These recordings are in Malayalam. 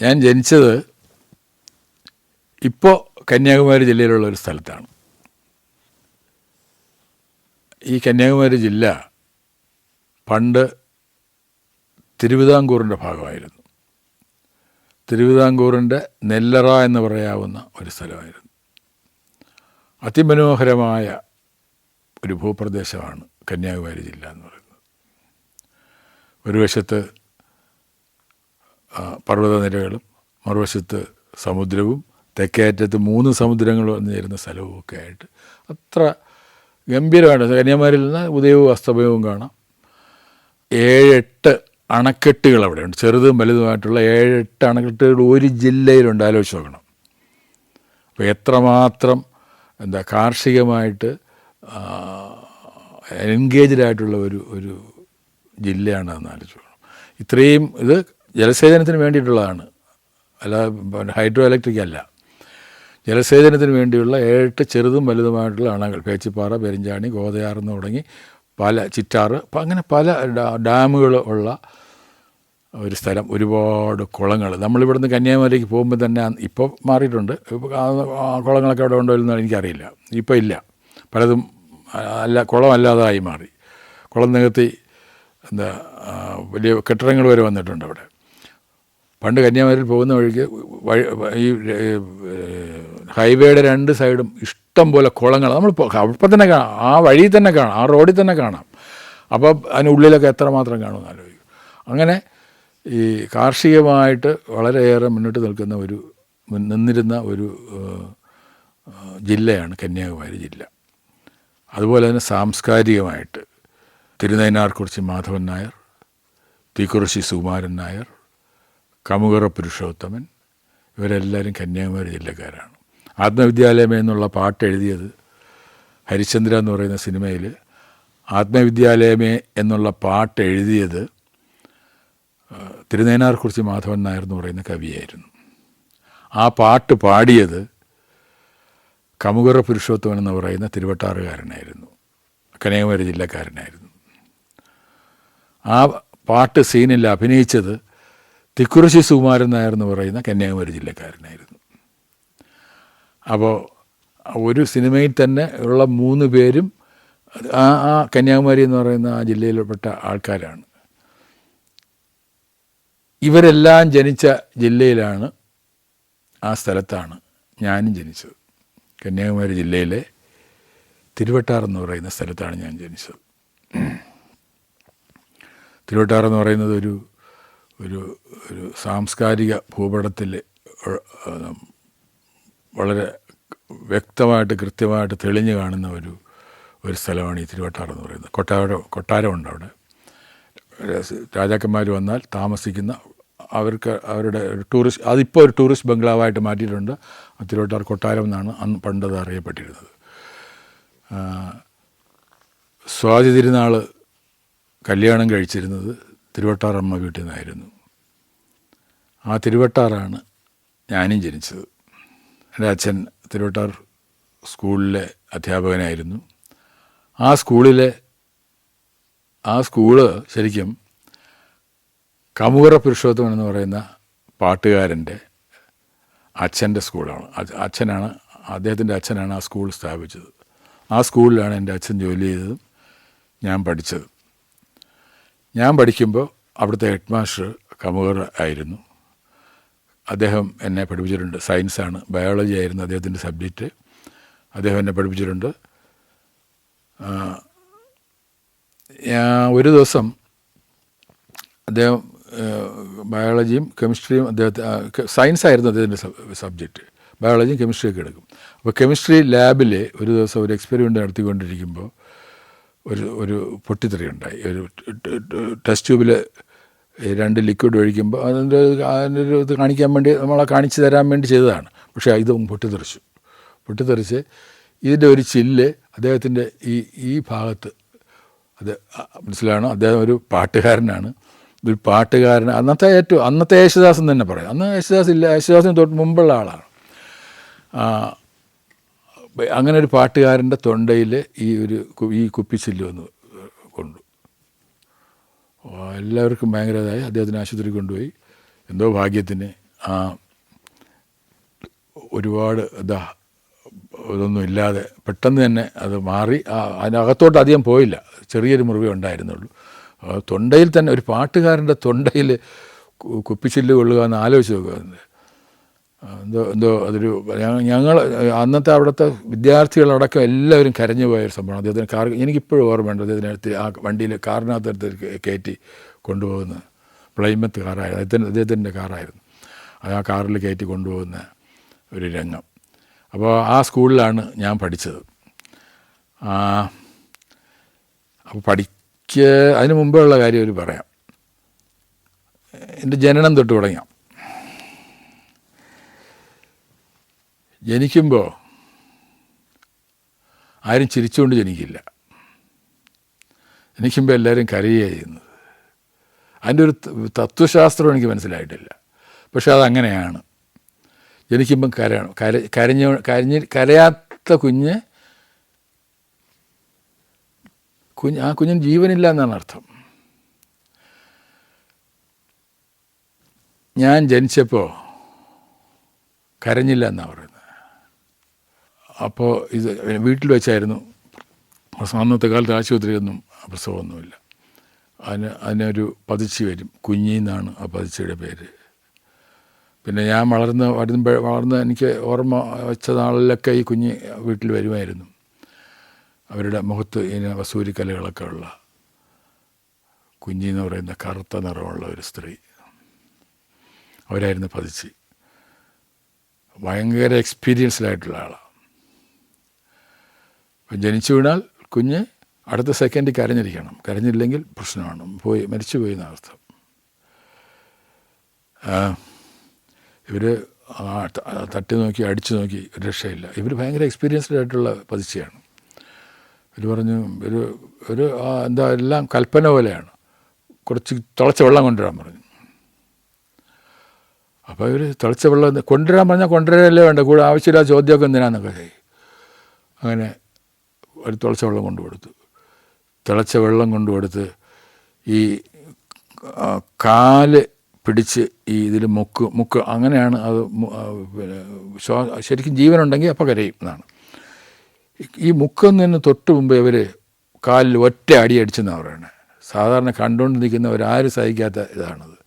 ഞാൻ ജനിച്ചത് ഇപ്പോൾ കന്യാകുമാരി ജില്ലയിലുള്ള ഒരു സ്ഥലത്താണ്. ഈ കന്യാകുമാരി ജില്ല പണ്ട് തിരുവിതാംകൂറിൻ്റെ ഭാഗമായിരുന്നു. തിരുവിതാംകൂറിൻ്റെ നെല്ലറ എന്ന് പറയാവുന്ന ഒരു സ്ഥലമായിരുന്നു. അതിമനോഹരമായ ഒരു ഭൂപ്രദേശമാണ് കന്യാകുമാരി ജില്ല എന്ന് പറയുന്നത്. ഒരു വശത്ത് പർവ്വതനിരകളും മറുവശത്ത് സമുദ്രവും തെക്കേ അറ്റത്ത് 3 സമുദ്രങ്ങൾ വന്നു ചേരുന്ന സ്ഥലവും ഒക്കെ ആയിട്ട് അത്ര ഗംഭീരമാണ്. കന്യാകുമാരിയിൽ നിന്ന് ഉദയവും അസ്തമയവും കാണാം. 7-8 അണക്കെട്ടുകൾ അവിടെയുണ്ട്. ചെറുതും വലുതുമായിട്ടുള്ള 7-8 അണക്കെട്ടുകൾ ഒരു ജില്ലയിലുണ്ട്. ആലോചിച്ച് നോക്കണം. അപ്പോൾ എത്രമാത്രം കാർഷികമായിട്ട് എൻഗേജ്ഡായിട്ടുള്ള ഒരു ജില്ലയാണ് അതെന്ന് ആലോചിച്ച് നോക്കണം. ഇത്രയും ഇത് ജലസേചനത്തിന് വേണ്ടിയിട്ടുള്ളതാണ്, അല്ല ഹൈഡ്രോ ഇലക്ട്രിക് അല്ല. ജലസേചനത്തിന് വേണ്ടിയുള്ള 7 ചെറുതും വലുതുമായിട്ടുള്ള അണകൾ, പേച്ചിപ്പാറ, പെരിഞ്ചാണി, ഗോതയാർ എന്ന് തുടങ്ങി പല ചിറ്റാറ്, അങ്ങനെ പല ഡാമുകൾ ഉള്ള ഒരു സ്ഥലം. ഒരുപാട് കുളങ്ങൾ. നമ്മളിവിടുന്ന് കന്യാകുമാരിക്ക് പോകുമ്പോൾ തന്നെ, ഇപ്പോൾ മാറിയിട്ടുണ്ട്, കുളങ്ങളൊക്കെ അവിടെ ഉണ്ടോ എന്ന് എനിക്കറിയില്ല. ഇപ്പോൾ ഇല്ല, പലതും കുളമല്ലാതായി മാറി. കുളം നികത്തി വലിയ കെട്ടിടങ്ങൾ വരെ വന്നിട്ടുണ്ട് അവിടെ. പണ്ട് കന്യാകുമാരിയിൽ പോകുന്ന വഴിക്ക് ഈ ഹൈവേയുടെ 2 സൈഡും ഇഷ്ടം പോലെ കുളങ്ങൾ നമ്മൾ അപ്പം തന്നെ കാണാം. ആ വഴിയിൽ തന്നെ കാണാം, ആ റോഡിൽ തന്നെ കാണാം. അപ്പോൾ അതിനുള്ളിലൊക്കെ എത്രമാത്രം കാണുമെന്ന് ആലോചിക്കും. അങ്ങനെ ഈ കാർഷികമായിട്ട് വളരെയേറെ മുന്നോട്ട് നിന്നിരുന്ന ഒരു ജില്ലയാണ് കന്യാകുമാരി ജില്ല. അതുപോലെ തന്നെ സാംസ്കാരികമായിട്ട് തിരുനൈനാർകുറിച്ചി മാധവൻ നായർ, തീക്കുറിശി സുകുമാരൻ നായർ, കമുകറ പുരുഷോത്തമൻ, ഇവരെല്ലാവരും കന്യാകുമാരി ജില്ലക്കാരാണ്. ആത്മവിദ്യാലയമേ എന്നുള്ള പാട്ട് എഴുതിയത് ഹരിശ്ചന്ദ്ര എന്ന് പറയുന്ന സിനിമയിൽ ആത്മവിദ്യാലയമേ എന്നുള്ള പാട്ട് എഴുതിയത് തിരുനൈനാർകുറിച്ചി മാധവൻ നായർ എന്ന് പറയുന്ന കവിയായിരുന്നു. ആ പാട്ട് പാടിയത് കമുകറ പുരുഷോത്തമൻ എന്ന് പറയുന്ന തിരുവട്ടാറുകാരനായിരുന്നു, കന്യാകുമാരി ജില്ലക്കാരനായിരുന്നു. ആ പാട്ട് സീനിൽ അഭിനയിച്ചത് തിക്കുറിശി സുകുമാരൻ നായർ എന്ന് പറയുന്ന കന്യാകുമാരി ജില്ലക്കാരനായിരുന്നു. അപ്പോൾ ഒരു സിനിമയിൽ തന്നെ ഉള്ള 3 പേരും ആ കന്യാകുമാരി എന്ന് പറയുന്ന ആ ജില്ലയിൽപ്പെട്ട ആൾക്കാരാണ്. ഇവരെല്ലാം ജനിച്ച ജില്ലയിലാണ്, ആ സ്ഥലത്താണ് ഞാനും ജനിച്ചത്. കന്യാകുമാരി ജില്ലയിലെ തിരുവട്ടാർ എന്ന് പറയുന്ന സ്ഥലത്താണ് ഞാൻ ജനിച്ചത്. തിരുവട്ടാർ എന്ന് പറയുന്നത് ഒരു സാംസ്കാരിക ഭൂപടത്തിൽ വളരെ വ്യക്തമായിട്ട് കൃത്യമായിട്ട് തെളിഞ്ഞു കാണുന്ന ഒരു സ്ഥലമാണ് ഈ തിരുവട്ടാർ എന്ന് പറയുന്നത്. കൊട്ടാരമുണ്ട് അവിടെ. രാജാക്കന്മാർ വന്നാൽ താമസിക്കുന്ന അവരുടെ ടൂറിസ്റ്റ്, അതിപ്പോൾ ഒരു ടൂറിസ്റ്റ് ബംഗ്ലാവായിട്ട് മാറ്റിയിട്ടുണ്ട്. തിരുവട്ടാർ കൊട്ടാരം എന്നാണ് അന്ന് പണ്ടത് അറിയപ്പെട്ടിരുന്നത്. സ്വാതി തിരുനാൾ കല്യാണം കഴിച്ചിരുന്നത് തിരുവട്ടാർ അമ്മ വീട്ടിൽ നിന്നായിരുന്നു. ആ തിരുവട്ടാറാണ് ഞാനും ജനിച്ചത്. എൻ്റെ അച്ഛൻ തിരുവട്ടാർ സ്കൂളിലെ അധ്യാപകനായിരുന്നു. ആ സ്കൂള് ശരിക്കും കമുകറ പുരുഷോത്തമൻ എന്ന് പറയുന്ന പാട്ടുകാരൻ്റെ അച്ഛൻ്റെ സ്കൂളാണ്. അദ്ദേഹത്തിൻ്റെ അച്ഛനാണ് ആ സ്കൂൾ സ്ഥാപിച്ചത്. ആ സ്കൂളിലാണ് എൻ്റെ അച്ഛൻ ജോലി ചെയ്തതും ഞാൻ പഠിച്ചത്. ഞാൻ പഠിക്കുമ്പോൾ അവിടുത്തെ ഹെഡ് മാസ്റ്റർ കമുകറ ആയിരുന്നു. അദ്ദേഹം എന്നെ പഠിപ്പിച്ചിട്ടുണ്ട്. സയൻസാണ്, ബയോളജി ആയിരുന്നു അദ്ദേഹത്തിൻ്റെ സബ്ജക്റ്റ്. അദ്ദേഹം എന്നെ പഠിപ്പിച്ചിട്ടുണ്ട്. ഒരു ദിവസം അദ്ദേഹം ബയോളജിയും കെമിസ്ട്രിയും സയൻസായിരുന്നു അദ്ദേഹത്തിൻ്റെ സബ്ജക്റ്റ്. ബയോളജിയും കെമിസ്ട്രിയൊക്കെ എടുക്കും. അപ്പോൾ കെമിസ്ട്രി ലാബിൽ ഒരു ദിവസം ഒരു എക്സ്പെരിമെൻ്റ് നടത്തിക്കൊണ്ടിരിക്കുമ്പോൾ ഒരു പൊട്ടിത്തെറി ഉണ്ടായി. ഒരു ടെസ്റ്റ് ട്യൂബിൽ 2 ലിക്വിഡ് ഒഴിക്കുമ്പോൾ അതിൻ്റെ ഒരു ഇത് കാണിക്കാൻ വേണ്ടി, നമ്മളെ കാണിച്ചു തരാൻ വേണ്ടി ചെയ്തതാണ്. പക്ഷേ ഇതും പൊട്ടിത്തെറിച്ച് ഇതിൻ്റെ ഒരു ചില്ല് അദ്ദേഹത്തിൻ്റെ ഈ ഭാഗത്ത്, അത് മനസ്സിലാണ്. അദ്ദേഹം ഒരു പാട്ടുകാരനാണ്. ഒരു പാട്ടുകാരൻ, അന്നത്തെ യേശുദാസൻ തന്നെ പറയാം. അന്ന് യേശുദാസിന് തൊട്ട് മുമ്പുള്ള ആളാണ്. അങ്ങനെ ഒരു പാട്ടുകാരൻ്റെ തൊണ്ടയിൽ ഈ കുപ്പിച്ചില്ല് വന്ന് കൊണ്ടു. എല്ലാവർക്കും ഭയങ്കര ഇതായി. അദ്ദേഹത്തിന് ആശുപത്രി കൊണ്ടുപോയി. എന്തോ ഭാഗ്യത്തിന് ഒരുപാട് ഇതൊന്നും ഇല്ലാതെ പെട്ടെന്ന് തന്നെ അത് മാറി. അതിനകത്തോട്ട് അധികം പോയില്ല, ചെറിയൊരു മുറിവേ ഉണ്ടായിരുന്നുള്ളൂ. തൊണ്ടയിൽ തന്നെ ഒരു പാട്ടുകാരൻ്റെ തൊണ്ടയിൽ കുപ്പിച്ചില്ല് കൊള്ളുക എന്ന് ആലോചിച്ച് നോക്കുക. എന്തോ അതൊരു ഞങ്ങൾ അന്നത്തെ അവിടുത്തെ വിദ്യാർത്ഥികളടക്കം എല്ലാവരും കരഞ്ഞു പോയൊരു സംഭവമാണ്. അദ്ദേഹത്തിന് കാർ എനിക്കിപ്പോഴും ഓർമ്മയുണ്ട്. അദ്ദേഹത്തിനടുത്ത് ആ വണ്ടിയിൽ കാറിനകത്ത് കയറ്റി കൊണ്ടുപോകുന്ന പ്ലൈമത്ത് കാറായിരുന്നു, അദ്ദേഹത്തിൻ്റെ കാറായിരുന്നു. അത് ആ കാറിൽ കയറ്റി കൊണ്ടുപോകുന്ന ഒരു രംഗം. അപ്പോൾ ആ സ്കൂളിലാണ് ഞാൻ പഠിച്ചത്. അപ്പോൾ അതിന് മുമ്പുള്ള കാര്യം ഒരു പറയാം. എൻ്റെ ജനനം തൊട്ട് തുടങ്ങാം. ജനിക്കുമ്പോൾ ആരും ചിരിച്ചുകൊണ്ട് ജനിക്കില്ല. ജനിക്കുമ്പോൾ എല്ലാവരും കരയുകയാണ് ചെയ്യുന്നത്. അതിൻ്റെ ഒരു തത്വശാസ്ത്രം എനിക്ക് മനസ്സിലായിട്ടില്ല. പക്ഷെ അതങ്ങനെയാണ്. ജനിക്കുമ്പം കരയാത്ത ആ കുഞ്ഞിന് ജീവനില്ല എന്നാണ് അർത്ഥം. ഞാൻ ജനിച്ചപ്പോൾ കരഞ്ഞില്ല എന്നാണ് പറയുന്നത്. അപ്പോൾ ഇത് വീട്ടിൽ വെച്ചായിരുന്നു. അന്നത്തെ കാലത്ത് ആശുപത്രിയൊന്നും പ്രസവമൊന്നുമില്ല. അതിനൊരു പതിച്ച് വരും, കുഞ്ഞിന്നാണ് ആ പതിച്ചയുടെ പേര്. പിന്നെ ഞാൻ വളർന്ന് എനിക്ക് ഓർമ്മ വെച്ച നാളിലൊക്കെ ഈ കുഞ്ഞ് വീട്ടിൽ വരുമായിരുന്നു. അവരുടെ മുഖത്ത് ഇങ്ങനെ വസൂരിക്കലകളൊക്കെ ഉള്ള കുഞ്ഞിന്ന് പറയുന്ന കറുത്ത നിറമുള്ള ഒരു സ്ത്രീ, അവരായിരുന്നു പതിച്ച്. ഭയങ്കര എക്സ്പീരിയൻസ്ഡായിട്ടുള്ള ആളാണ്. അപ്പം ജനിച്ചു വീണാൽ കുഞ്ഞ് അടുത്ത സെക്കൻഡിൽ കരഞ്ഞിരിക്കണം. കരഞ്ഞില്ലെങ്കിൽ പ്രശ്നമാണ്, മരിച്ചു പോയി എന്നർത്ഥം. ഇവർ തട്ടി നോക്കി അടിച്ചു നോക്കി രക്ഷയില്ല. ഇവർ ഭയങ്കര എക്സ്പീരിയൻസ്ഡ് ആയിട്ടുള്ള പതിച്ചയാണ്. ഇവർ പറഞ്ഞു ഒരു എന്താ എല്ലാം കൽപ്പന പോലെയാണ്. കുറച്ച് തിളച്ച വെള്ളം കൊണ്ടുവരാൻ പറഞ്ഞു. അപ്പോൾ ഇവർ തിളച്ച വെള്ളം കൊണ്ടുവരാൻ പറഞ്ഞാൽ കൊണ്ടുവരല്ലേ വേണ്ട, കൂടെ ആവശ്യമില്ല ചോദ്യമൊക്കെ എന്തിനാന്നൊക്കെ ചെയ്യും. അങ്ങനെ ഒരു തിളച്ച വെള്ളം കൊണ്ടുകൊടുത്തു. തിളച്ച വെള്ളം കൊണ്ടുകൊടുത്ത് ഈ കാല് പിടിച്ച് ഈ ഇതിൽ മുക്ക് അങ്ങനെയാണ് അത്. പിന്നെ ശരിക്കും ജീവനുണ്ടെങ്കിൽ അപ്പോൾ കരയും എന്നാണ്. ഈ മുക്കൊന്നതിന് തൊട്ട് മുമ്പ് ഇവർ കാലിൽ ഒറ്റ അടി അടിച്ചെന്നാണ് പറയുന്നത്. സാധാരണ കണ്ടുകൊണ്ട് നിൽക്കുന്നവരാരും സഹിക്കാത്ത ഇതാണത്.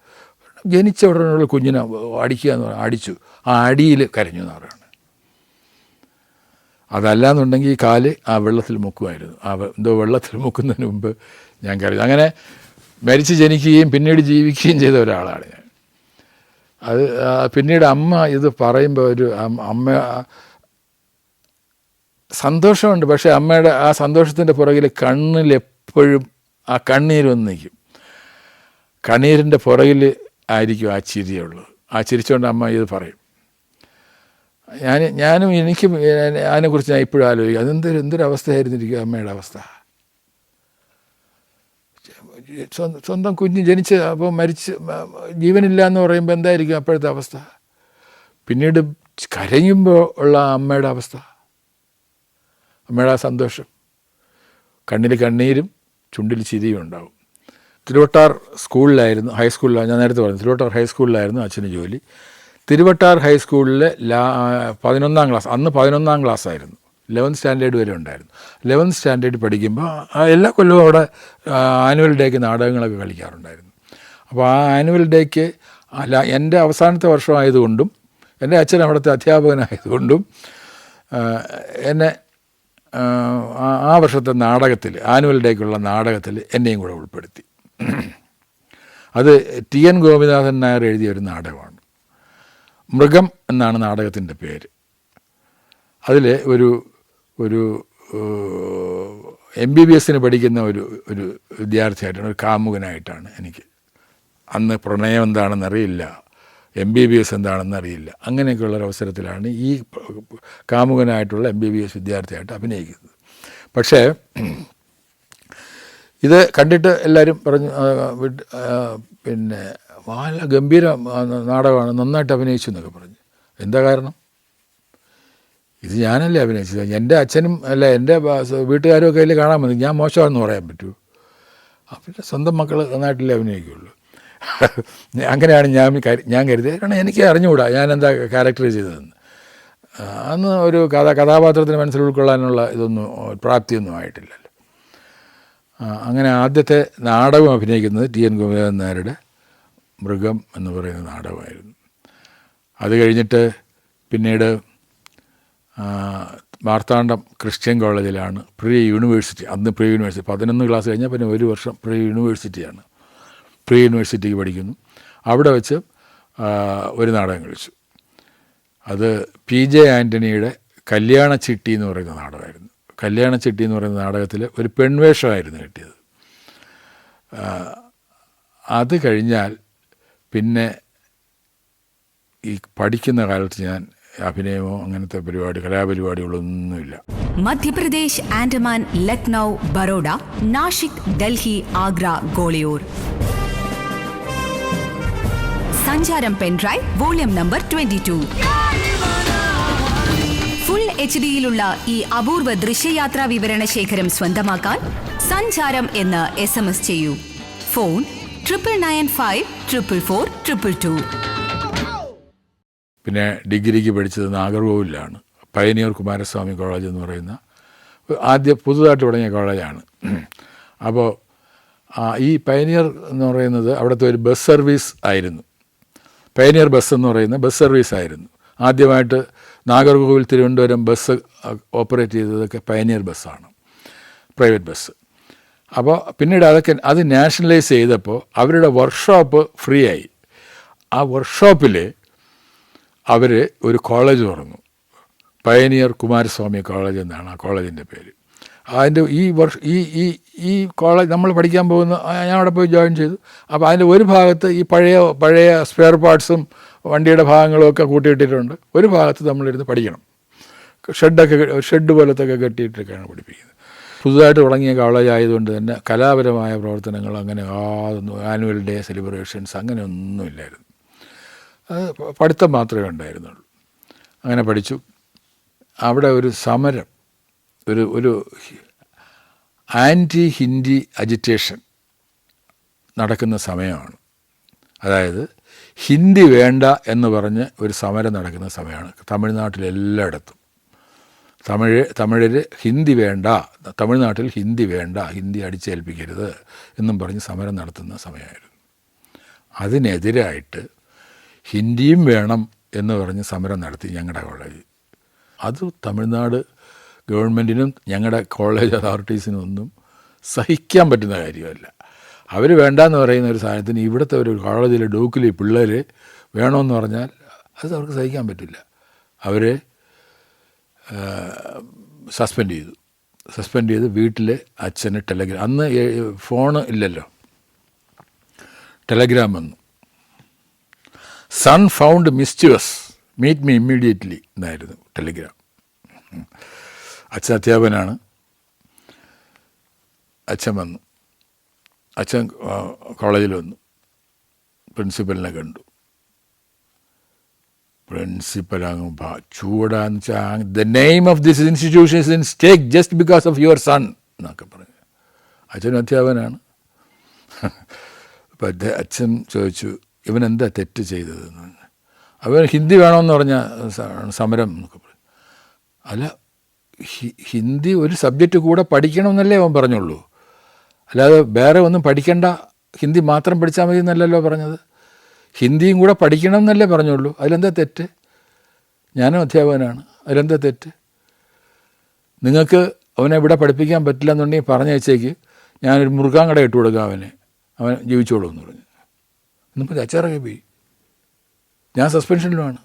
ജനിച്ച ഉടനെയുള്ള കുഞ്ഞിനെ അടിക്കുക എന്ന് പറഞ്ഞാൽ അടിച്ചു. ആ അടിയിൽ കരഞ്ഞു എന്നാണ് പറയുന്നത്. അതല്ലാന്നുണ്ടെങ്കിൽ ഈ കാല് ആ വെള്ളത്തിൽ മുക്കുമായിരുന്നു. എന്തോ വെള്ളത്തിൽ മുക്കുന്നതിന് മുമ്പ് ഞാൻ കരഞ്ഞു. അങ്ങനെ മരിച്ച് ജനിക്കുകയും പിന്നീട് ജീവിക്കുകയും ചെയ്ത ഒരാളാണ് ഞാൻ. അത് പിന്നീട് അമ്മ ഇത് പറയുമ്പോൾ അമ്മ സന്തോഷമുണ്ട്. പക്ഷേ അമ്മയുടെ ആ സന്തോഷത്തിൻ്റെ പുറകിൽ കണ്ണിലെപ്പോഴും ആ കണ്ണീര് വന്ന് നിൽക്കും. കണ്ണീരിൻ്റെ പുറകിൽ ആയിരിക്കും ആ ചിരിയുള്ളത്. ആ ചിരിച്ചുകൊണ്ട് അമ്മ ഇത് പറയും. എനിക്കും അതിനെക്കുറിച്ച് ഞാൻ ഇപ്പോഴും ആലോചിക്കും. എന്തൊരവസ്ഥയായിരുന്നിരിക്കും അമ്മയുടെ അവസ്ഥ. സ്വന്തം കുഞ്ഞ് ജനിച്ച് അപ്പോൾ മരിച്ച് ജീവനില്ല എന്ന് പറയുമ്പോൾ എന്തായിരിക്കും അപ്പോഴത്തെ അവസ്ഥ. പിന്നീട് കരയുമ്പോൾ ഉള്ള അമ്മയുടെ അവസ്ഥ, അമ്മയുടെ ആ സന്തോഷം. കണ്ണിൽ കണ്ണീരും ചുണ്ടിൽ ചിരിയും ഉണ്ടാവും. തിരുവട്ടാർ സ്കൂളിലായിരുന്നു, ഹൈസ്കൂളിലാണ് ഞാൻ നേരത്തെ പറഞ്ഞു. തിരുവട്ടാർ ഹൈസ്കൂളിലായിരുന്നു അച്ഛന് ജോലി. തിരുവട്ടാർ ഹൈസ്കൂളിലെ 11ാം ക്ലാസ്, അന്ന് 11ാം ക്ലാസ് ആയിരുന്നു. 11th സ്റ്റാൻഡേർഡ് വരെ ഉണ്ടായിരുന്നു. 11th സ്റ്റാൻഡേർഡ് പഠിക്കുമ്പോൾ എല്ലാ കൊല്ലവും അവിടെ ആനുവൽ ഡേക്ക് നാടകങ്ങളൊക്കെ കളിക്കാറുണ്ടായിരുന്നു. അപ്പോൾ ആ ആനുവൽ ഡേക്ക് എൻ്റെ അവസാനത്തെ വർഷമായതുകൊണ്ടും എൻ്റെ അച്ഛൻ അവിടുത്തെ അധ്യാപകനായതുകൊണ്ടും എന്നെ ആ വർഷത്തെ നാടകത്തിൽ, ആനുവൽ ഡേക്കുള്ള നാടകത്തിൽ എന്നെയും കൂടെ ഉൾപ്പെടുത്തി. അത് TN ഗോപിനാഥൻ നായർ എഴുതിയ ഒരു നാടകമാണ്. മൃഗം എന്നാണ് നാടകത്തിൻ്റെ പേര്. അതിൽ ഒരു MBBS പഠിക്കുന്ന ഒരു വിദ്യാർത്ഥിയായിട്ടാണ്, ഒരു കാമുകനായിട്ടാണ് എനിക്ക്. അന്ന് പ്രണയം എന്താണെന്നറിയില്ല, MBBS എന്താണെന്നറിയില്ല. അങ്ങനെയൊക്കെയുള്ളൊരവസരത്തിലാണ് ഈ കാമുകനായിട്ടുള്ള MBBS വിദ്യാർത്ഥിയായിട്ട് അഭിനയിക്കുന്നത്. പക്ഷേ ഇത് കണ്ടിട്ട് എല്ലാവരും പറഞ്ഞു പിന്നെ നല്ല ഗംഭീര നാടകമാണ്, നന്നായിട്ട് അഭിനയിച്ചു എന്നൊക്കെ പറഞ്ഞു. എന്താ കാരണം? ഇത് ഞാനല്ലേ അഭിനയിച്ചത്. എൻ്റെ അച്ഛനും അല്ല എൻ്റെ വീട്ടുകാരും ഒക്കെ അതിൽ കാണാൻ വന്നു. ഞാൻ മോശമാണെന്ന് പറയാൻ പറ്റുമോ? പിന്നെ സ്വന്തം മക്കൾ നന്നായിട്ടല്ലേ അഭിനയിക്കുകയുള്ളൂ. അങ്ങനെയാണ് ഞാൻ കരുതിയത്. കാരണം എനിക്ക് അറിഞ്ഞുകൂടാ ഞാൻ എന്താ ക്യാരക്ടർ ചെയ്തതെന്ന്. അന്ന് ഒരു കഥാപാത്രത്തിന് മനസ്സിൽ ഉൾക്കൊള്ളാനുള്ള ഇതൊന്നും പ്രാപ്തിയൊന്നും ആയിട്ടില്ലല്ലോ. അങ്ങനെ ആദ്യത്തെ നാടകം അഭിനയിക്കുന്നത് ടി എൻ കുമരൻ നായരുടെ മൃഗം എന്ന് പറയുന്ന നാടകമായിരുന്നു. അത് കഴിഞ്ഞിട്ട് പിന്നീട് മാർത്താണ്ഡം ക്രിസ്ത്യൻ കോളേജിലാണ് പ്രീ യൂണിവേഴ്സിറ്റി. അന്ന് പ്രീ യൂണിവേഴ്സിറ്റി 11 ക്ലാസ് കഴിഞ്ഞാൽ പിന്നെ ഒരു വർഷം പ്രീ യൂണിവേഴ്സിറ്റിയാണ്. പ്രീ യൂണിവേഴ്സിറ്റിക്ക് പഠിക്കുന്നു. അവിടെ വെച്ച് ഒരു നാടകം കളിച്ചു. അത് PJ ആൻ്റണിയുടെ കല്യാണച്ചിട്ടി എന്ന് പറയുന്ന നാടകമായിരുന്നു. കല്യാണച്ചിട്ടി എന്ന് പറയുന്ന നാടകത്തിൽ ഒരു പെൺവേഷമായിരുന്നു കിട്ടിയത്. അത് കഴിഞ്ഞാൽ പിന്നെ ഈ പഠിക്കുന്ന കാലത്ത് ഞാൻ അഭിനയമോ അങ്ങനത്തെ കലാപരിപാടികളൊന്നുമില്ല. മധ്യപ്രദേശ്, ആൻഡമാൻ, ലക്നൗ, ബറോഡ, നാഷിക്, ഡൽഹി, ആഗ്ര, ഗോളിയോർ. സഞ്ചാരം പെൻഡ്രൈവ് വോള്യം നമ്പർ 22. ഫുൾ HD-യിലുള്ള ഈ അപൂർവ ദൃശ്യയാത്രാ വിവരണ ശേഖരം സ്വന്തമാക്കാൻ സഞ്ചാരം എന്ന് SMS ചെയ്യൂ. ഫോൺ 9995444222. പിന്നെ ഡിഗ്രിക്ക് പഠിച്ചത് നാഗർകോവിലാണ്. പയനിയർ കുമാരസ്വാമി കോളേജ് എന്ന് പറയുന്ന പുതുതായിട്ട് തുടങ്ങിയ കോളേജാണ്. അപ്പോൾ ഈ പയനിയർ എന്ന് പറയുന്നത് അവിടുത്തെ ഒരു ബസ് സർവീസ് ആയിരുന്നു. പയനിയർ ബസ് എന്ന് പറയുന്ന ബസ് സർവീസ് ആയിരുന്നു. ആദ്യമായിട്ട് നാഗർകോവിൽ തിരുവനന്തപുരം ബസ് ഓപ്പറേറ്റ് ചെയ്തതൊക്കെ പയനിയർ ബസ്സാണ്, പ്രൈവറ്റ് ബസ്. അപ്പോൾ പിന്നീട് അത് നാഷണലൈസ് ചെയ്തപ്പോൾ അവരുടെ വർക്ക്ഷോപ്പ് ഫ്രീ ആയി. ആ വർക്ക്ഷോപ്പിൽ അവർ ഒരു കോളേജ് തുറന്നു. പയനിയർ കുമാരസ്വാമി കോളേജ് എന്നാണ് ആ കോളേജിൻ്റെ പേര്. അതിൻ്റെ ഈ കോളേജ് നമ്മൾ പഠിക്കാൻ പോകുന്ന ഞാൻ അവിടെ പോയി ജോയിൻ ചെയ്തു. അപ്പോൾ അതിൻ്റെ ഒരു ഭാഗത്ത് ഈ പഴയ സ്പെയർ പാർട്സും വണ്ടിയുടെ ഭാഗങ്ങളും ഒക്കെ കൂട്ടിയിട്ടിട്ടുണ്ട്. ഒരു ഭാഗത്ത് നമ്മളിരുന്ന് പഠിക്കണം. ഷെഡ് പോലത്തെ കെട്ടിയിട്ടൊക്കെയാണ് പഠിപ്പിക്കുന്നത്. പുതുതായിട്ട് തുടങ്ങിയ കോളേജ് ആയതുകൊണ്ട് തന്നെ കലാപരമായ പ്രവർത്തനങ്ങൾ അങ്ങനെ ആനുവൽ ഡേ സെലിബ്രേഷൻസ് അങ്ങനെ ഒന്നുമില്ലായിരുന്നു. അത് പഠിത്തം മാത്രമേ ഉണ്ടായിരുന്നുള്ളൂ. അങ്ങനെ പഠിച്ചു. അവിടെ ഒരു സമരം, ഒരു ആൻറ്റി ഹിന്ദി അജിറ്റേഷൻ നടക്കുന്ന സമയമാണ്. അതായത് ഹിന്ദി വേണ്ട എന്ന് പറഞ്ഞ് ഒരു സമരം നടക്കുന്ന സമയമാണ് തമിഴ്നാട്ടിലെല്ലായിടത്തും. തമിഴിൽ ഹിന്ദി വേണ്ട, തമിഴ്നാട്ടിൽ ഹിന്ദി വേണ്ട, ഹിന്ദി അടിച്ചേൽപ്പിക്കരുത് എന്നും പറഞ്ഞ് സമരം നടത്തുന്ന സമയമായിരുന്നു. അതിനെതിരായിട്ട് ഹിന്ദിയും വേണം എന്ന് പറഞ്ഞ് സമരം നടത്തി ഞങ്ങളുടെ കോളേജ്. അത് തമിഴ്നാട് ഗവൺമെൻറ്റിനും ഞങ്ങളുടെ കോളേജ് അതോറിറ്റീസിനും ഒന്നും സഹിക്കാൻ പറ്റുന്ന കാര്യമല്ല. അവർ വേണ്ടാന്ന് പറയുന്ന ഒരു സാധനത്തിന് ഇവിടുത്തെ ഒരു കോളേജിലെ ഡോക്കിലെ പിള്ളേർ വേണമെന്ന് പറഞ്ഞാൽ അത് അവർക്ക് സഹിക്കാൻ പറ്റില്ല. അവരെ സസ്പെൻഡ് ചെയ്ത് വീട്ടിൽ അച്ഛന് ടെലഗ്രാം, അന്ന് ഫോണ് ഇല്ലല്ലോ, ടെലഗ്രാം വന്നു. Son found mischievous, meet me immediately എന്നായിരുന്നു ടെലിഗ്രാം. അച്ഛൻ അധ്യാപകനാണ്. അച്ഛൻ വന്നു. അച്ഛൻ കോളേജിൽ വന്നു. പ്രിൻസിപ്പലിനെ കണ്ടു. പ്രിൻസിപ്പൽ അങ്ങ് ചൂടാന്ന് വെച്ചാൽ the name of this institution is in stake just because of your son എന്നൊക്കെ പറഞ്ഞു. അച്ഛനും അധ്യാപകനാണ്. അപ്പം അച്ഛൻ ചോദിച്ചു, ഇവൻ എന്താ തെറ്റ് ചെയ്തതെന്ന്. അവൻ ഹിന്ദി വേണമെന്ന് പറഞ്ഞ സമരം എന്നൊക്കെ പറയും. അല്ല, ഹിന്ദി ഒരു സബ്ജക്റ്റ് കൂടെ പഠിക്കണമെന്നല്ലേ അവൻ പറഞ്ഞുള്ളൂ. അല്ലാതെ വേറെ ഒന്നും പഠിക്കണ്ട, ഹിന്ദി മാത്രം പഠിച്ചാൽ മതി എന്നല്ലല്ലോ പറഞ്ഞത്. ഹിന്ദിയും കൂടെ പഠിക്കണം എന്നല്ലേ പറഞ്ഞുള്ളൂ. അതിലെന്താ തെറ്റ്? ഞാനും അധ്യാപകനാണ്, അതിലെന്താ തെറ്റ്? നിങ്ങൾക്ക് അവനെ ഇവിടെ പഠിപ്പിക്കാൻ പറ്റില്ല എന്നുണ്ടെങ്കിൽ പറഞ്ഞയച്ചേക്ക്, ഞാനൊരു മുറുക്കാൻ കട ഇട്ട് കൊടുക്കാം, അവൻ ജീവിച്ചോളൂ എന്ന് പറഞ്ഞു. ഇന്നിപ്പോൾ അച്ചാറൊക്കെ പോയി. ഞാൻ സസ്പെൻഷനിലുമാണ്.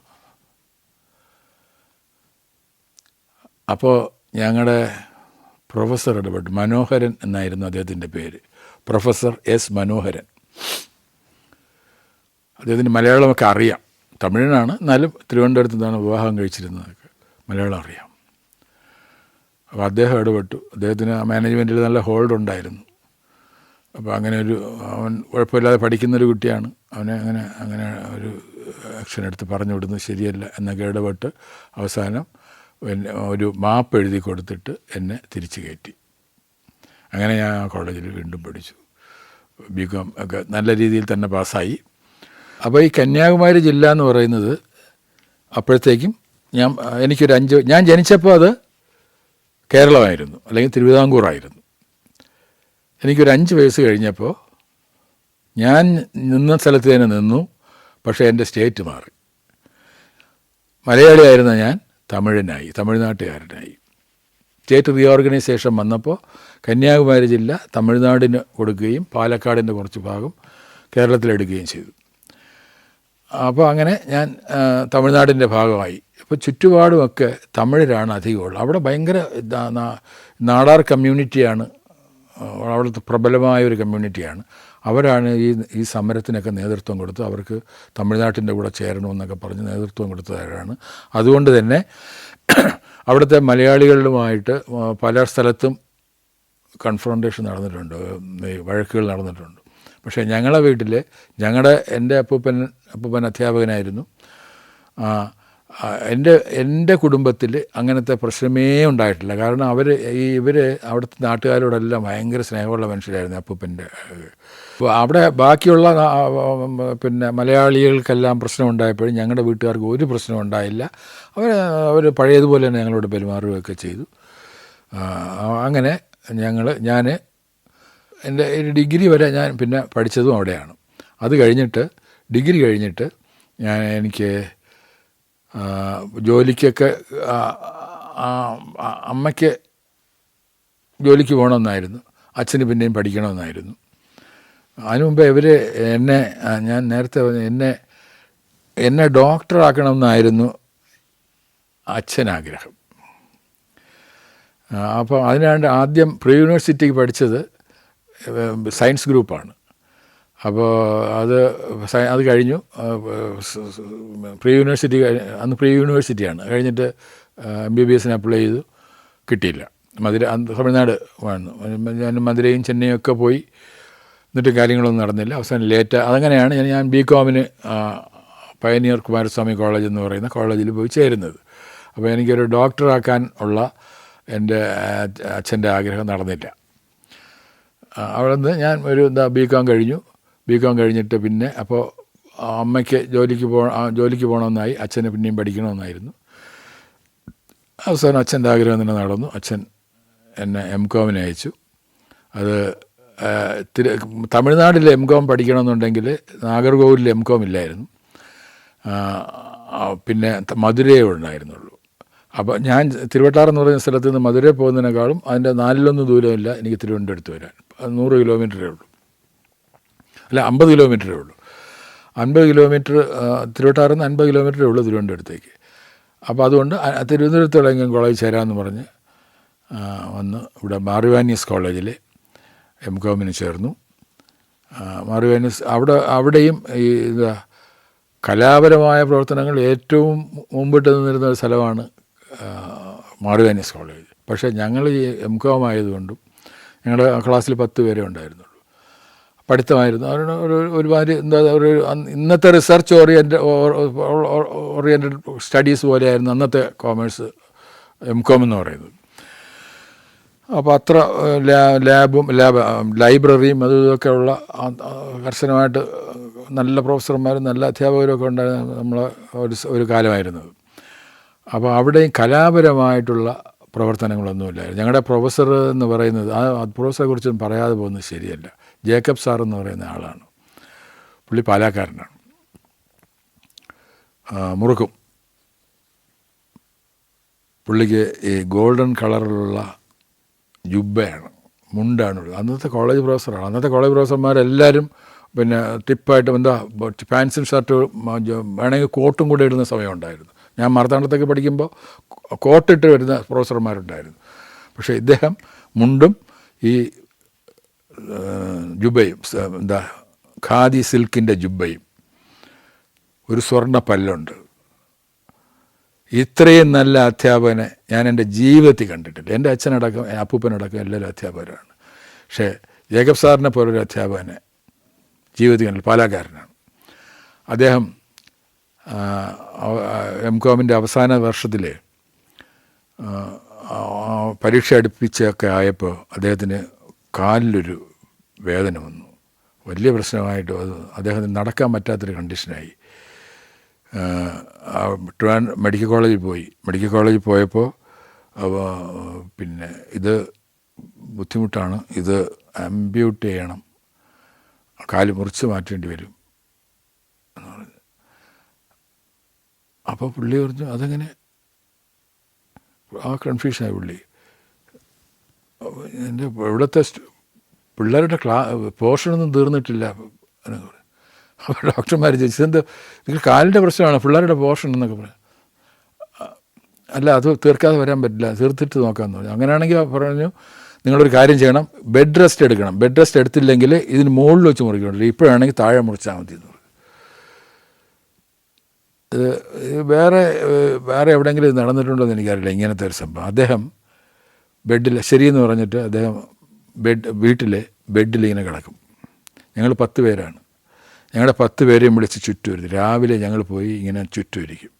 അപ്പോൾ ഞങ്ങളുടെ പ്രൊഫസർ ഇടപെട്ടു. മനോഹരൻ എന്നായിരുന്നു അദ്ദേഹത്തിൻ്റെ പേര്, പ്രൊഫസർ S. മനോഹരൻ. അദ്ദേഹത്തിന് മലയാളമൊക്കെ അറിയാം. തമിഴനാണ്, എന്നാലും തിരുവനന്തപുരത്ത് നിന്നാണ് വിവാഹം കഴിച്ചിരുന്നതൊക്കെ, മലയാളം അറിയാം. അപ്പോൾ അദ്ദേഹം ഇടപെട്ടു. അദ്ദേഹത്തിന് മാനേജ്മെൻറ്റിൽ നല്ല ഹോൾഡ് ഉണ്ടായിരുന്നു. അപ്പോൾ അങ്ങനെ അവൻ കുഴപ്പമില്ലാതെ പഠിക്കുന്നൊരു കുട്ടിയാണ്, അവനെ അങ്ങനെ ഒരു ആക്ഷൻ എടുത്ത് പറഞ്ഞു വിടുന്നത് ശരിയല്ല എന്നൊക്കെ ഇടപെട്ട് അവസാനം ഒരു മാപ്പ് എഴുതി കൊടുത്തിട്ട് എന്നെ തിരിച്ചു കയറ്റി. അങ്ങനെ ഞാൻ ആ കോളേജിൽ വീണ്ടും പഠിച്ചു. ബികോം ഒക്കെ നല്ല രീതിയിൽ തന്നെ പാസ്സായി. അപ്പോൾ ഈ കന്യാകുമാരി ജില്ല എന്ന് പറയുന്നത് അപ്പോഴത്തേക്കും ഞാൻ ജനിച്ചപ്പോൾ അത് കേരളമായിരുന്നു, അല്ലെങ്കിൽ തിരുവിതാംകൂറായിരുന്നു. എനിക്കൊരു 5 വയസ്സ് കഴിഞ്ഞപ്പോൾ ഞാൻ നിന്ന സ്ഥലത്ത് തന്നെ നിന്നു, പക്ഷേ എൻ്റെ സ്റ്റേറ്റ് മാറി. മലയാളിയായിരുന്ന ഞാൻ തമിഴ്നാട്ടുകാരനായി. സ്റ്റേറ്റ് റീഓർഗനൈസേഷൻ വന്നപ്പോൾ കന്യാകുമാരി ജില്ല തമിഴ്നാടിന് കൊടുക്കുകയും പാലക്കാടിൻ്റെ കുറച്ച് ഭാഗം കേരളത്തിലെടുക്കുകയും ചെയ്തു. അപ്പോൾ അങ്ങനെ ഞാൻ തമിഴ്നാടിൻ്റെ ഭാഗമായി. ഇപ്പോൾ ചുറ്റുപാടുമൊക്കെ തമിഴരാണ് അധികമുള്ളത്. അവിടെ ഭയങ്കര നാടാർ കമ്മ്യൂണിറ്റിയാണ്, അവിടുത്തെ പ്രബലമായ ഒരു കമ്മ്യൂണിറ്റിയാണ്. അവരാണ് ഈ സമരത്തിനൊക്കെ നേതൃത്വം കൊടുത്ത് അവർക്ക് തമിഴ്നാട്ടിൻ്റെ കൂടെ ചേരണമെന്നൊക്കെ പറഞ്ഞ് നേതൃത്വം കൊടുത്തവരാണ്. അതുകൊണ്ട് തന്നെ അവിടുത്തെ മലയാളികളുമായിട്ട് പല സ്ഥലത്തും കൺഫ്രോണ്ടേഷൻ നടന്നിട്ടുണ്ട്, വഴക്കുകൾ നടന്നിട്ടുണ്ട്. പക്ഷേ ഞങ്ങളുടെ വീട്ടിൽ എൻ്റെ അപ്പൂപ്പൻ അധ്യാപകനായിരുന്നു. എൻ്റെ കുടുംബത്തിൽ അങ്ങനത്തെ പ്രശ്നമേ ഉണ്ടായിട്ടില്ല. കാരണം ഇവർ അവിടുത്തെ നാട്ടുകാരോടെല്ലാം ഭയങ്കര സ്നേഹമുള്ള മനുഷ്യരായിരുന്നു അപ്പൂപ്പൻ്റെ. അവിടെ ബാക്കിയുള്ള മലയാളികൾക്കെല്ലാം പ്രശ്നം ഉണ്ടായപ്പോഴും ഞങ്ങളുടെ വീട്ടുകാർക്ക് ഒരു പ്രശ്നം ഉണ്ടായില്ല. അവർ പഴയതുപോലെ തന്നെ ഞങ്ങളോട് പെരുമാറുകയൊക്കെ ചെയ്തു. അങ്ങനെ ഞാൻ എൻ്റെ ഡിഗ്രി വരെ ഞാൻ പിന്നെ പഠിച്ചതും അവിടെയാണ്. അത് കഴിഞ്ഞിട്ട് ഡിഗ്രി കഴിഞ്ഞിട്ട് എനിക്ക് ജോലിക്കൊക്കെ അമ്മയ്ക്ക് ജോലിക്ക് പോകണമെന്നായിരുന്നു, അച്ഛന് പിന്നെയും പഠിക്കണമെന്നായിരുന്നു. അതിനു മുമ്പ് ഞാൻ നേരത്തെ എന്നെ ഡോക്ടറാക്കണമെന്നായിരുന്നു അച്ഛനാഗ്രഹം. അപ്പോൾ അതിനാണ്ട് ആദ്യം പ്രീ യൂണിവേഴ്സിറ്റിക്ക് പഠിച്ചത് സയൻസ് ഗ്രൂപ്പാണ്. അപ്പോൾ അത് കഴിഞ്ഞു. പ്രീ യൂണിവേഴ്സിറ്റിയാണ്. കഴിഞ്ഞിട്ട് MBBS അപ്ലൈ ചെയ്തു, കിട്ടിയില്ല. തമിഴ്നാട് വന്നു. ഞാൻ മധുരയും ചെന്നൈയും ഒക്കെ പോയി, എന്നിട്ട് കാര്യങ്ങളൊന്നും നടന്നില്ല. അവസാനം അതങ്ങനെയാണ് ഞാൻ BCom-ന് പയനിയർ കുമാരസ്വാമി കോളേജ് എന്ന് പറയുന്ന കോളേജിൽ പോയി ചേരുന്നത്. അപ്പോൾ എനിക്കൊരു ഡോക്ടറാക്കാൻ ഉള്ള എൻ്റെ അച്ഛൻ്റെ ആഗ്രഹം നടന്നില്ല. അവിടെ നിന്ന് ഞാൻ BCom കഴിഞ്ഞു. BCom കഴിഞ്ഞിട്ട് പിന്നെ അപ്പോൾ അമ്മയ്ക്ക് ജോലിക്ക് പോകണമെന്നായി, അച്ഛന് പിന്നെയും പഠിക്കണമെന്നായിരുന്നു. അവസാനം അച്ഛൻ്റെ ആഗ്രഹം തന്നെ നടന്നു. അച്ഛൻ എന്നെ MCom-ന് അയച്ചു. അത് തമിഴ്നാട്ടിൽ MCom പഠിക്കണമെന്നുണ്ടെങ്കിൽ നാഗർകോവിലിൽ MCom ഇല്ലായിരുന്നു, പിന്നെ മധുരയേ ഉണ്ടായിരുന്നുള്ളൂ. അപ്പോൾ ഞാൻ തിരുവട്ടാർ എന്ന് പറയുന്ന സ്ഥലത്ത് നിന്ന് മധുരയിൽ പോകുന്നതിനേക്കാളും അതിൻ്റെ 4 ദൂരമില്ല എനിക്ക് തിരുവനന്തപുരത്ത് വരാൻ. 100 കിലോമീറ്ററേ ഉള്ളൂ, അല്ല 50 കിലോമീറ്ററേ ഉള്ളൂ. 50 കിലോമീറ്റർ തിരുവട്ടാറിൽ നിന്ന് 50 കിലോമീറ്ററേ ഉള്ളൂ തിരുവനന്തപുരത്തേക്ക്. അപ്പോൾ അതുകൊണ്ട് തിരുവനന്തപുരത്തുള്ള കോളേജ് ചേരാമെന്ന് പറഞ്ഞ് വന്ന് ഇവിടെ മാറിവാനിയസ് കോളേജിൽ MCom-ന് ചേർന്നു. മാറിവാനിയസ് അവിടെയും ഈ കലാപരമായ പ്രവർത്തനങ്ങൾ ഏറ്റവും മുമ്പിട്ട് നിന്നിരുന്ന ഒരു സ്ഥലമാണ് മാറിവാനിയസ് കോളേജ്. പക്ഷേ ഞങ്ങൾ ഈ MCom ആയതുകൊണ്ടും ഞങ്ങളുടെ ക്ലാസ്സിൽ 10 പേരെ ഉണ്ടായിരുന്നുള്ളൂ. പഠിത്തമായിരുന്നു. ഒരുമാതിരി ഇന്നത്തെ റിസർച്ച് ഓറിയൻറ്റഡ് സ്റ്റഡീസ് പോലെയായിരുന്നു അന്നത്തെ കോമേഴ്സ് MCom എന്ന് പറയുന്നത്. അപ്പോൾ അത്ര ലൈബ്രറിയും ഇതൊക്കെ ഉള്ള കർശനമായിട്ട് നല്ല പ്രൊഫസർമാരും നല്ല അധ്യാപകരും ഒക്കെ ഉണ്ടായിരുന്ന നമ്മളെ ഒരു കാലമായിരുന്നത്. അപ്പോൾ അവിടെയും കലാപരമായിട്ടുള്ള പ്രവർത്തനങ്ങളൊന്നുമില്ലായിരുന്നു. ഞങ്ങളുടെ പ്രൊഫസർ എന്ന് പറയുന്നത് ആ പ്രൊഫസറെ കുറിച്ചൊന്നും പറയാതെ പോകുന്നത് ശരിയല്ല. ജേക്കബ് സാർ എന്ന് പറയുന്ന ആളാണ്. പുള്ളി പാലാക്കാരനാണ്. മുറുക്കും. പുള്ളിക്ക് ഈ ഗോൾഡൻ കളറിലുള്ള ജുബ്ബയാണ്, മുണ്ടാണുള്ളത്. അന്നത്തെ കോളേജ് പ്രൊഫസറാണ്. അന്നത്തെ കോളേജ് പ്രൊഫസർമാരെല്ലാവരും പിന്നെ ടിപ്പായിട്ട് പാൻസും ഷർട്ടും വേണമെങ്കിൽ കോട്ടും കൂടെ ഇടുന്ന സമയമുണ്ടായിരുന്നു. ഞാൻ മാർത്താണ്ഡത്തൊക്കെ പഠിക്കുമ്പോൾ കോട്ടിട്ട് വരുന്ന പ്രൊഫസർമാരുണ്ടായിരുന്നു. പക്ഷേ ഇദ്ദേഹം മുണ്ടും ഈ ജുബയും ഖാദി സിൽക്കിൻ്റെ ജുബയും, ഒരു സ്വർണ്ണ പല്ലുണ്ട്. ഇത്രയും നല്ല അധ്യാപകനെ ഞാൻ എൻ്റെ ജീവിതത്തിൽ കണ്ടിട്ടില്ല. എൻ്റെ അച്ഛനടക്കം അപ്പൂപ്പനടക്കം എല്ലാവരും അധ്യാപകരാണ്. പക്ഷേ ജേക്കബ് സാറിനെ പോലൊരു അധ്യാപകനെ ജീവിതത്തിൽ കണ്ടില്ല. പാലാക്കാരനാണ് അദ്ദേഹം. MCom-ൻ്റെ അവസാന വർഷത്തിൽ പരീക്ഷ അടുപ്പിച്ചൊക്കെ ആയപ്പോൾ അദ്ദേഹത്തിന് കാലിലൊരു വേദന വന്നു. വലിയ പ്രശ്നമായിട്ട് അത് അദ്ദേഹത്തിന് നടക്കാൻ പറ്റാത്തൊരു കണ്ടീഷനായി. മെഡിക്കൽ കോളേജിൽ പോയപ്പോൾ പിന്നെ ഇത് ബുദ്ധിമുട്ടാണ്, ഇത് ആംബ്യൂട്ട് ചെയ്യണം, കാല് മുറിച്ച് മാറ്റേണ്ടി വരും എന്ന് പറഞ്ഞു. അപ്പോൾ പുള്ളി പറഞ്ഞു അതെങ്ങനെ, ആ കൺഫ്യൂഷനായി പുള്ളി. എൻ്റെ ഇവിടുത്തെ പിള്ളേരുടെ പോർഷനൊന്നും തീർന്നിട്ടില്ല. അപ്പോൾ ഡോക്ടർമാർ ചോദിച്ചു എന്താ നിങ്ങൾ കാലിൻ്റെ പ്രശ്നമാണ്, പിള്ളേരുടെ പോർഷൻ എന്നൊക്കെ പറഞ്ഞു. അല്ല അത് തീർക്കാതെ വരാൻ പറ്റില്ല, തീർത്തിട്ട് നോക്കാമെന്ന് പറഞ്ഞു. അങ്ങനെയാണെങ്കിൽ പറഞ്ഞു നിങ്ങളൊരു കാര്യം ചെയ്യണം, ബെഡ് റെസ്റ്റ് എടുക്കണം, ബെഡ് റെസ്റ്റ് എടുത്തില്ലെങ്കിൽ ഇതിന് മുകളിൽ വെച്ച് മുറിക്കണം, ഇപ്പോഴാണെങ്കിൽ താഴെ മുറിച്ചാൽ മതി എന്ന് പറഞ്ഞു. ഇത് വേറെ എവിടെയെങ്കിലും ഇത് നടന്നിട്ടുണ്ടോ എന്ന് എനിക്കറിയില്ല ഇങ്ങനത്തെ ഒരു സംഭവം. അദ്ദേഹം ബെഡിൽ ശരിയെന്ന് പറഞ്ഞിട്ട് അദ്ദേഹം ബെഡിൽ ഇങ്ങനെ കിടക്കും. ഞങ്ങൾ 10 പേരാണ്, ഞങ്ങളുടെ 10 പേരെയും വിളിച്ച് ചുറ്റും രാവിലെ ഞങ്ങൾ പോയി ഇങ്ങനെ ചുറ്റും ഇരിക്കും,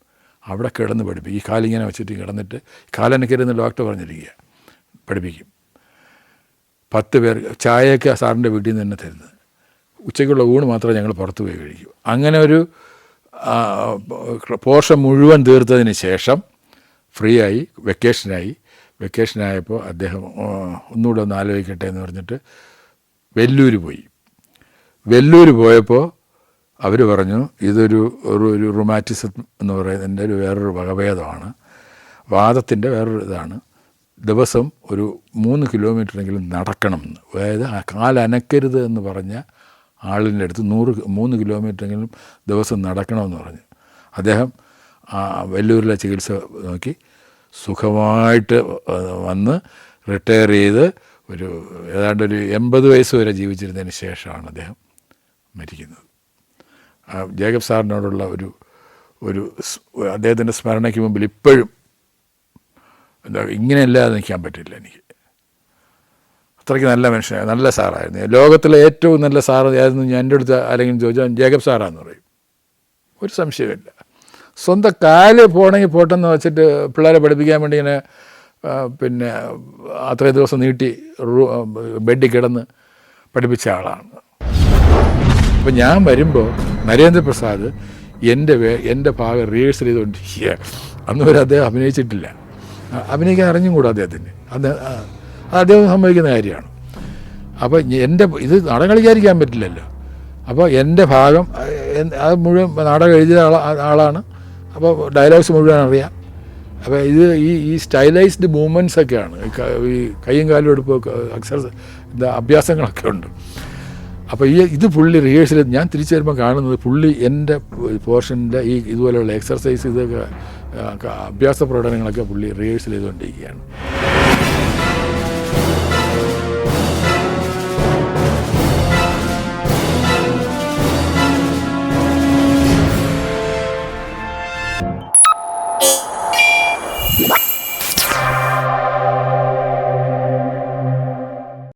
അവിടെ കിടന്ന് പഠിപ്പിക്കും. ഈ കാലിങ്ങനെ വെച്ചിട്ട് കിടന്നിട്ട് കാലനക്കരുന്ന് ഡോക്ടർ പറഞ്ഞിരിക്കുക, പഠിപ്പിക്കും. 10 പേർ. ചായയൊക്കെ സാറിൻ്റെ വീട്ടിൽ നിന്ന് തന്നെ തരുന്നത്, ഉച്ചയ്ക്കുള്ള ഊണ് മാത്രമേ ഞങ്ങൾ പുറത്ത് പോയി കഴിക്കൂ. അങ്ങനെ ഒരു പോർഷൻ മുഴുവൻ തീർത്തതിന് ശേഷം ഫ്രീ ആയി, വെക്കേഷനായപ്പോൾ അദ്ദേഹം ഒന്നുകൂടെ ഒന്ന് ആലോചിക്കട്ടെ എന്ന് പറഞ്ഞിട്ട് വെല്ലൂർ പോയപ്പോൾ അവർ പറഞ്ഞു ഇതൊരു റുമാറ്റിസം എന്ന് പറയുന്നതിൻ്റെ വേറൊരു വകഭേദമാണ്, വാദത്തിൻ്റെ വേറൊരു ഇതാണ്, ദിവസം ഒരു 3 കിലോമീറ്ററെങ്കിലും നടക്കണമെന്ന്. അതായത് കാലനക്കരുത് എന്ന് പറഞ്ഞ ആളിൻ്റെ അടുത്ത് 3 കിലോമീറ്ററെങ്കിലും ദിവസം നടക്കണമെന്ന് പറഞ്ഞു. അദ്ദേഹം വെല്ലൂരിലെ ചികിത്സ നോക്കി സുഖമായിട്ട് വന്ന് റിട്ടയർ ചെയ്ത് ഏതാണ്ട് ഒരു 80 വയസ്സ് വരെ ജീവിച്ചിരുന്നതിന് ശേഷമാണ് അദ്ദേഹം മരിക്കുന്നത്. ജേക്കബ് സാറിനോടുള്ള ഒരു അദ്ദേഹത്തിൻ്റെ സ്മരണയ്ക്ക് മുമ്പിൽ ഇപ്പോഴും ഇങ്ങനെയല്ലാതെ നിൽക്കാൻ പറ്റില്ല എനിക്ക്. അത്രയ്ക്ക് നല്ല മനുഷ്യനാണ്, നല്ല സാറായിരുന്നു. ലോകത്തിലെ ഏറ്റവും നല്ല സാറായിരുന്നു ഞാൻ എൻ്റെ അടുത്ത് ആരെങ്കിലും ചോദിച്ചാൽ ജേക്കബ് സാറാന്ന് പറയും, ഒരു സംശയമില്ല. സ്വന്തം കാല് പോകണമെങ്കിൽ പോട്ടെന്ന് വെച്ചിട്ട് പിള്ളേരെ പഠിപ്പിക്കാൻ വേണ്ടി ഇങ്ങനെ പിന്നെ അത്രയും ദിവസം നീട്ടി ബെഡിൽ കിടന്ന് പഠിപ്പിച്ച ആളാണ്. അപ്പം ഞാൻ വരുമ്പോൾ നരേന്ദ്രപ്രസാദ് എൻ്റെ ഭാഗം റിഹേഴ്സൽ ചെയ്തുകൊണ്ടിരിക്കുക. അന്ന് വരെ അദ്ദേഹം അഭിനയിച്ചിട്ടില്ല, അഭിനയിക്കാൻ അറിഞ്ഞും കൂടാ അദ്ദേഹത്തിന്, അദ്ദേഹം സംഭവിക്കുന്ന കാര്യമാണ്. അപ്പോൾ ഇത് നാടകം കളിക്കാതിരിക്കാൻ പറ്റില്ലല്ലോ. അപ്പോൾ എൻ്റെ ഭാഗം അത് മുഴുവൻ നാടകം എഴുതിയ ആളാണ്, അപ്പോൾ ഡയലോഗ്സ് മുഴുവൻ അറിയാം. അപ്പോൾ ഈ സ്റ്റൈലൈസ്ഡ് മൂവ്മെൻറ്റ്സ് ഒക്കെയാണ്, ഈ കയ്യും കാലും എടുപ്പ് അഭ്യാസങ്ങളൊക്കെ ഉണ്ട്. അപ്പോൾ ഇത് പുള്ളി റിഹേഴ്സൽ ഞാൻ തിരിച്ചു വരുമ്പോൾ കാണുന്നത് പുള്ളി എൻ്റെ പോർഷൻ്റെ ഇതുപോലെയുള്ള എക്സർസൈസ് ഇതൊക്കെ അഭ്യാസ പ്രകടനങ്ങളൊക്കെ പുള്ളി റിഹേഴ്സൽ ചെയ്തുകൊണ്ടിരിക്കുകയാണ്.